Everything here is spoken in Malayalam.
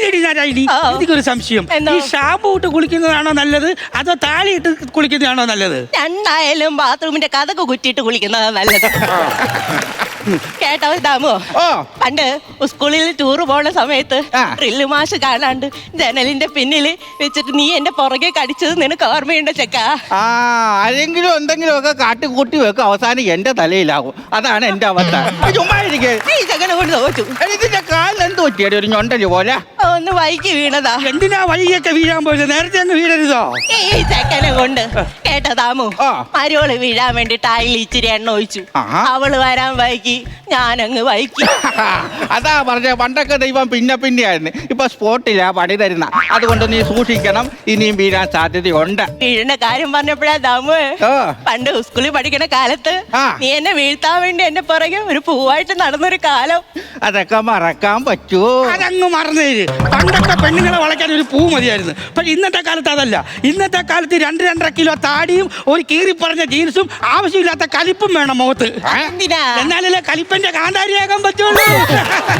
അല്ലേടി നാരായണി, എനിക്കൊരു സംശയം. എന്തോ? ഈ ഷാമ്പു ഇട്ട് കുളിക്കുന്നതാണോ നല്ലത്, അതോ താളി ഇട്ട് കുളിക്കുന്നതാണോ നല്ലത്? രണ്ടായാലും ബാത്റൂമിന്റെ കഥക്ക് കുറ്റിയിട്ട് കുളിക്കുന്നതാ നല്ലത്. കേട്ടോ ദാമോ, പണ്ട് സ്കൂളിൽ ടൂർ പോണ സമയത്ത് ഡ്രില്ല് മാഷ് കാണാണ്ട് ജനലിന്റെ പിന്നില് വെച്ചിട്ട് നീ എന്റെ പുറകെ കടിച്ചത് നിനക്ക് ഓർമ്മയുണ്ടോ ചെക്ക? ആരെങ്കിലും എന്തെങ്കിലും ഒക്കെ കാട്ടിക്കൂട്ടി വെക്കും, അവസാനം എന്റെ തലയിലാകും. അതാണ് എന്റെ അവസ്ഥ. ചുമ്മാ ഇരിക്കേ. നീ ചെക്കനെ കൊണ്ട് തോറ്റു. ഇതിന്റെ കാലിൽ എന്ത് പറ്റിയാടി? ഒരു ഞൊണ്ടല് പോലെ ഒന്ന് വൈകി വീണതാ. എന്തിനാ വഴിയൊക്കെ വീഴാൻ പോയത്? നേരത്തെ അങ്ങ് വീഴരുതോ? ഈ ചെക്കനെ കൊണ്ട് കേട്ടോ ദാമു, മരോള് വീഴാൻ വേണ്ടി ടൈൽ ഇച്ചിരി എണ്ണ ഒഴിച്ചു. അവള് വരാൻ വൈകി, ഞാനങ്ങ് വൈകി. അതാ പറഞ്ഞ പണ്ടൊക്കെ ദൈവം പിന്നെ ഇപ്പൊ സ്പോട്ടില്ല പണി തരുന്ന. അതുകൊണ്ട് നീ സൂക്ഷിക്കണം, ഇനിയും വീഴാൻ സാധ്യതയുണ്ട്. വീഴുന്ന കാര്യം പറഞ്ഞപ്പോഴാ ദാമു, പണ്ട് സ്കൂളിൽ പഠിക്കണ കാലത്ത് നീ എന്നെ വീഴ്ത്താൻ വേണ്ടി എന്റെ പുറകെ ഒരു പൂവായിട്ട് നടന്നൊരു കാലം. അതൊക്കെ മറക്കാൻ പറ്റുമോ? അതങ്ങ് മറന്നേര്. പണ്ടൊക്കെ പെണ്ണുങ്ങളെ വളയ്ക്കാൻ ഒരു പൂ മതിയായിരുന്നു. പക്ഷെ ഇന്നത്തെ കാലത്ത് അതല്ല. ഇന്നത്തെ കാലത്ത് 2-2.5 കിലോ താടിയും ഒരു കീറി പറഞ്ഞ ജീൻസും ആവശ്യമില്ലാത്ത കലിപ്പും വേണം മുഖത്ത്. എന്തിനാ? എന്നാലല്ലേ കലിപ്പന്റെ കാന്താരിയാകാൻ പറ്റുള്ളൂ.